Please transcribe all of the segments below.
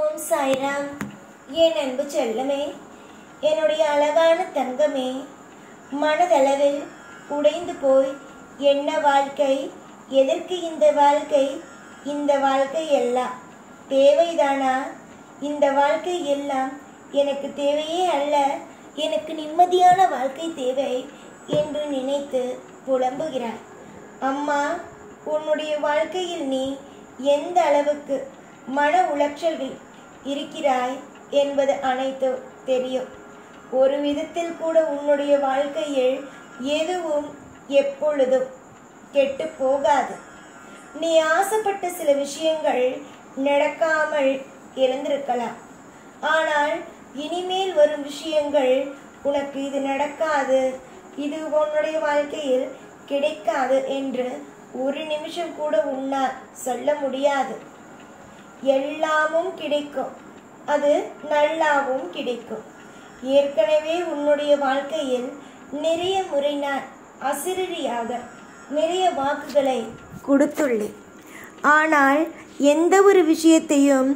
ஓம் சாய்ராம். என் அன்பு செல்லமே, என்னுடைய அழகான தங்கமே, மனதளவில் உடைந்து போய் என்ன வாழ்க்கை, எதற்கு இந்த வாழ்க்கை, இந்த வாழ்க்கை எல்லாம் தேவைதானா, இந்த வாழ்க்கை எல்லாம் எனக்கு தேவையே அல்ல, எனக்கு நிம்மதியான வாழ்க்கை தேவை என்று நினைத்து புலம்புகிறாய். அம்மா, உன்னுடைய வாழ்க்கையில் நீ எந்த அளவுக்கு மன உளைச்சலில் இருக்கிறாய் என்பது அனைத்தும் தெரியும். ஒரு விதத்தில் கூட உன்னுடைய வாழ்க்கையில் எதுவும் எப்பொழுதும் கெட்டு போகாது. நீ ஆசைப்பட்ட சில விஷயங்கள் நடக்காமல் இருந்திருக்கலாம். ஆனால் இனிமேல் வரும் விஷயங்கள் உனக்கு இது நடக்காது, இது உன்னுடைய வாழ்க்கையில் கிடைக்காது என்று ஒரு நிமிஷம் கூட உன்னால் சொல்ல முடியாது. எல்லாமும் கிடைக்கும், அது நல்லாவும் கிடைக்கும். ஏற்கனவே உன்னுடைய வாழ்க்கையில் நிறைய முறை நான் அசிரியாக நிறைய வாக்குகளை கொடுத்துள்ளேன். ஆனால் எந்த ஒரு விஷயத்தையும்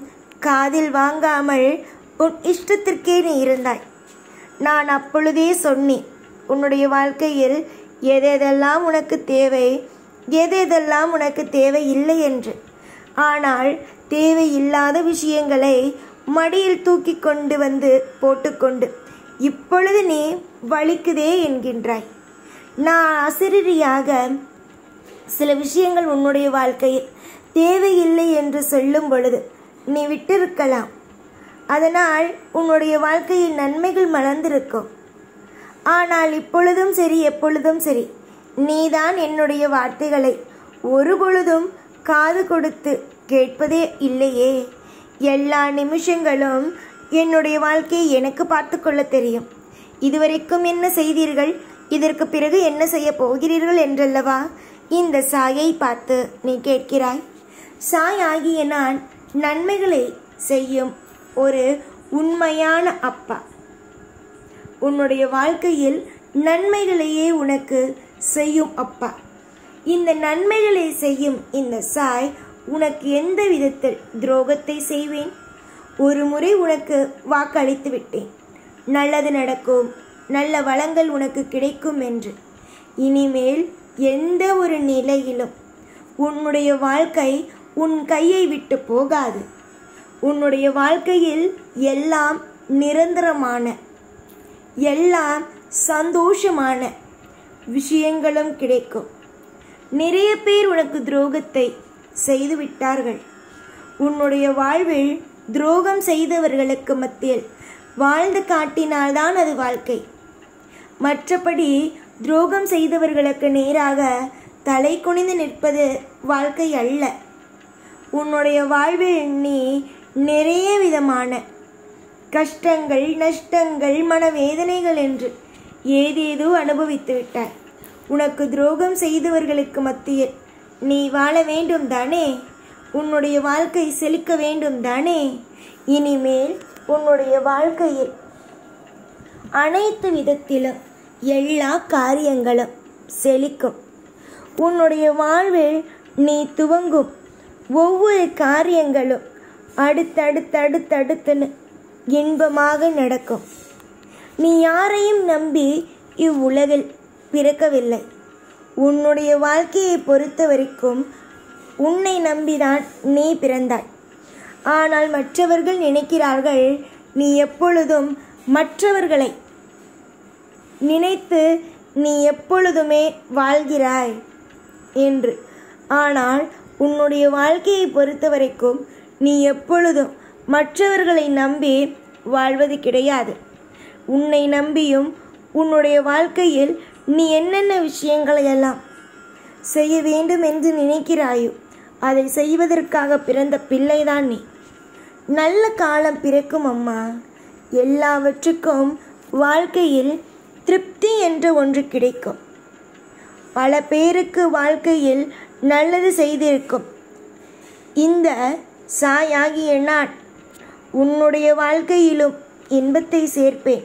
காதில் வாங்காமல் உன் இஷ்டத்திற்கே நீ இருந்தாய். நான் அப்பொழுதே சொன்னேன், உன்னுடைய வாழ்க்கையில் எதெல்லாம் உனக்கு தேவை, எதெல்லாம் உனக்கு தேவை இல்லை என்று. ஆனால் தேவையில்லாத விஷயங்களை மடியில் தூக்கி கொண்டு வந்து போட்டுக்கொண்டு இப்பொழுது நீ வலிக்குதே என்கின்றாய். நான் அசிரியாக சில விஷயங்கள் உன்னுடைய வாழ்க்கையில் தேவையில்லை என்று சொல்லும் பொழுது நீ விட்டிருக்கலாம். அதனால் உன்னுடைய வாழ்க்கையில் நன்மைகள் மலர்ந்திருக்கும். ஆனால் இப்பொழுதும் சரி, எப்பொழுதும் சரி, நீதான் என்னுடைய வார்த்தைகளை ஒரு பொழுதும் காது கொடுத்து கேட்பதே இல்லையே. எல்லா நிமிஷங்களும் என்னுடைய வாழ்க்கையை எனக்கு பார்த்து கொள்ள தெரியும். இதுவரைக்கும் என்ன செய்தீர்கள், இதற்கு பிறகு என்ன செய்ய போகிறீர்கள் என்றல்லவா இந்த சாயை பார்த்து நீ கேட்கிறாய். சாய் ஆகிய நான் நன்மைகளை செய்யும் ஒரு உண்மையான அப்பா. உன்னுடைய வாழ்க்கையில் நன்மைகளையே உனக்கு செய்யும் அப்பா. இந்த நன்மைகளை செய்யும் இந்த சாய் உனக்கு எந்த விதத்தில் துரோகத்தை செய்வேன்? ஒரு முறை உனக்கு வாக்களித்து விட்டேன், நல்லது நடக்கும், நல்ல வளங்கள் உனக்கு கிடைக்கும் என்று. இனிமேல் எந்த ஒரு நிலையிலும் உன்னுடைய வாழ்க்கை உன் கையை விட்டு போகாது. உன்னுடைய வாழ்க்கையில் எல்லாம் நிரந்தரமான, எல்லாம் சந்தோஷமான விஷயங்களும் கிடைக்கும். நிறைய பேர் உனக்கு துரோகத்தை செய்து விட்டார்கள். உன்னுடைய வாழ்வில் துரோகம் செய்தவர்களுக்கு மத்தியில் வாழ்ந்து காட்டினால்தான் அது வாழ்க்கை. மற்றபடி துரோகம் செய்தவர்களுக்கு நேராக தலை குனிந்து நிற்பது வாழ்க்கை அல்ல. உன்னுடைய வாழ்வில் நீ நிறைய விதமான கஷ்டங்கள், நஷ்டங்கள், மனவேதனைகள் என்று ஏதேதோ அனுபவித்து விட்டாய். உனக்கு துரோகம் செய்தவர்களுக்கு மத்தியில் நீ வாழ வேண்டும் தானே? உன்னுடைய வாழ்க்கை செழிக்க வேண்டும் தானே? இனிமேல் உன்னுடைய வாழ்க்கையில் அனைத்து விதத்திலும் எல்லா காரியங்களும் செழிக்கும். உன்னுடைய வாழ்வில் நீ துவங்கும் ஒவ்வொரு காரியங்களும் அடுத்தடுத்து இன்பமாக நடக்கும். நீ யாரையும் நம்பி இவ்வுலகில் பிறக்கவில்லை. உன்னுடைய வாழ்க்கையை பொறுத்த வரைக்கும் உன்னை நம்பிதான் நீ பிறந்தாய். ஆனால் மற்றவர்கள் நினைக்கிறார்கள் நீ எப்பொழுதும் மற்றவர்களை நினைத்து நீ எப்பொழுதுமே வாழ்கிறாய் என்று. ஆனால் உன்னுடைய வாழ்க்கையை பொறுத்த வரைக்கும் நீ எப்பொழுதும் மற்றவர்களை நம்பி வாழ்வது கிடையாது. உன்னை நம்பியும் உன்னுடைய வாழ்க்கையில் நீ என்னென்ன விஷயங்களை எல்லாம் செய்ய வேண்டும் என்று நினைக்கிறாயோ அதை செய்வதற்காக பிறந்த பிள்ளைதான் நீ. நல்ல காலம் பிறக்கும் அம்மா. எல்லாவற்றுக்கும் வாழ்க்கையில் திருப்தி என்ற ஒன்று கிடைக்கும். பல பேருக்கு வாழ்க்கையில் நல்லது செய்திருக்கும் இந்த சாயாகிய நான் உன்னுடைய வாழ்க்கையிலும் இன்பத்தை சேர்ப்பேன்.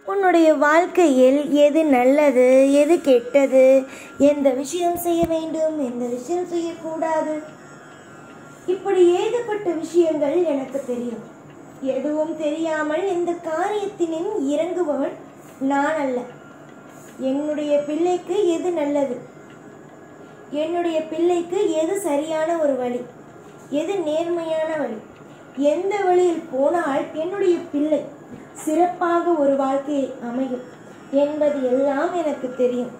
உன்னுடைய வாழ்க்கையில் எது நல்லது, எது கெட்டது, எந்த விஷயம் செய்ய வேண்டும், எந்த விஷயம் செய்யக்கூடாது, இப்படி ஏகப்பட்ட விஷயங்கள் எனக்கு தெரியும். எதுவும் தெரியாமல் இந்த காரியத்திலும் இறங்குபவன் நான் அல்ல. என்னுடைய பிள்ளைக்கு எது நல்லது, என்னுடைய பிள்ளைக்கு எது சரியான ஒரு வழி, எது நேர்மையான வழி, எந்த வழியில் போனால் என்னுடைய பிள்ளை சிறப்பாக ஒரு வாழ்க்கையை அமையும் என்பது எல்லாம் எனக்கு தெரியும்.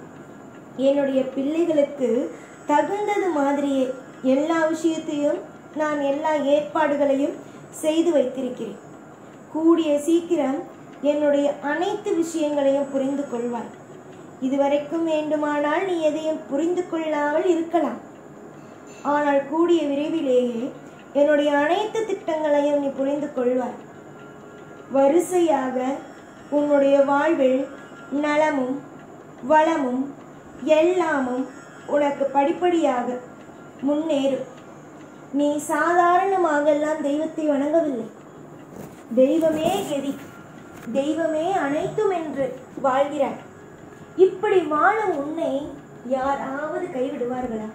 என்னுடைய பிள்ளைகளுக்கு தகுந்தது மாதிரியே எல்லா விஷயத்தையும் நான் எல்லா ஏற்பாடுகளையும் செய்து வைத்திருக்கிறேன். கூடிய சீக்கிரம் என்னுடைய அனைத்து விஷயங்களையும் புரிந்து கொள்வாய். இதுவரைக்கும் வேண்டுமானால் நீ எதையும் புரிந்து கொள்ளாமல் இருக்கலாம். ஆனால் கூடிய விரைவிலேயே என்னுடைய அனைத்து திட்டங்களையும் நீ புரிந்து கொள்வாய். வரிசையாக உன்னுடைய வாழ்வில் நலமும் வளமும் எல்லாமும் உனக்கு படிப்படியாக முன்னேறும். நீ சாதாரணமாக எல்லாம் தெய்வத்தை வணங்கவில்லை. தெய்வமே கதி, தெய்வமே அனைத்தும் என்று வாழ்கிறாய். இப்படி வாழும் உன்னை யாராவது கைவிடுவார்களா?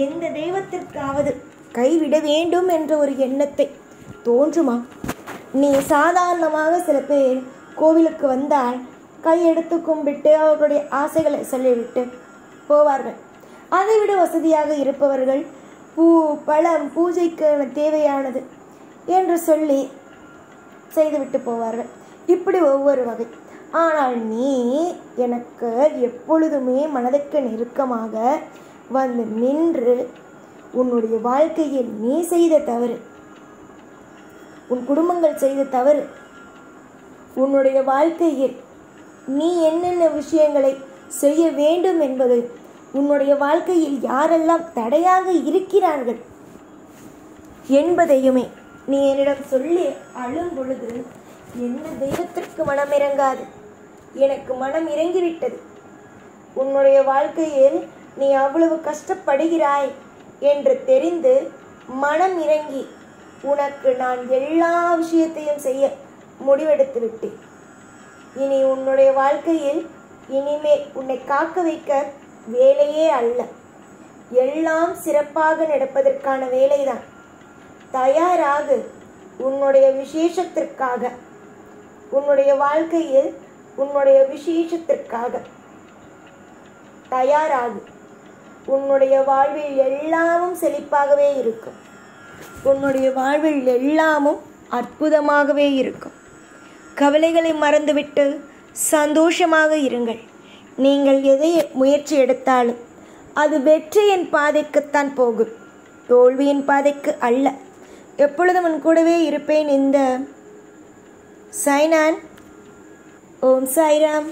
எந்த தெய்வத்திற்காவது கைவிட வேண்டும் என்ற ஒரு எண்ணத்தை தோன்றுமா? நீ சாதாரணமாக சில பேர் கோவிலுக்கு வந்தால் கையெடுத்து கும்பிட்டு அவர்களுடைய ஆசைகளை சொல்லிவிட்டு போவார்கள். அதைவிட வசதியாக இருப்பவர்கள் பூ பழம் பூஜைக்கு தேவையானது என்று சொல்லி செய்துவிட்டு போவார்கள். இப்படி ஒவ்வொரு வகை. ஆனால் நீ எனக்கு எப்பொழுதுமே மனதுக்கு நெருக்கமாக வந்து நின்று உன்னுடைய வாழ்க்கையில் நீ செய்த தவறு, உன் குடும்பங்கள் செய்த தவறு, உன்னுடைய வாழ்க்கையில் நீ என்னென்ன விஷயங்களை செய்ய வேண்டும் என்பது, உன்னுடைய வாழ்க்கையில் யாரெல்லாம் தடையாக இருக்கிறார்கள் என்பதையுமே நீ என்னிடம் சொல்லி அழும் பொழுது எந்த தெய்வத்திற்கு மனம் இறங்காது. எனக்கு மனம் இறங்கிவிட்டது. உன்னுடைய வாழ்க்கையில் நீ அவ்வளவு கஷ்டப்படுகிறாய் என்று தெரிந்து மனம் இறங்கி உனக்கு நான் எல்லா விஷயத்தையும் செய்ய முடிவெடுத்து விட்டேன். இனி உன்னுடைய வாழ்க்கையில் இனிமேல் உன்னை காக்க வைக்க வேலையே அல்ல, எல்லாம் சிறப்பாக நடப்பதற்கான வேலைதான். தயாராகு. உன்னுடைய விசேஷத்திற்காக, உன்னுடைய வாழ்க்கையில் உன்னுடைய விசேஷத்திற்காக தயாராகு. உன்னுடைய வாழ்வில் எல்லாமும் செழிப்பாகவே இருக்கும். உன்னுடைய வாழ்வில் எல்லாமும் அற்புதமாகவே இருக்கும். கவலைகளை மறந்துவிட்டு சந்தோஷமாக இருங்கள். நீங்கள் எதை முயற்சி எடுத்தாலும் அது வெற்றியின் பாதைக்குத்தான் போகும், தோல்வியின் பாதைக்கு அல்ல. எப்பொழுதும் உன் கூடவே இருப்பேன். இந்த சாய்நான். ஓம் சாய்ராம்.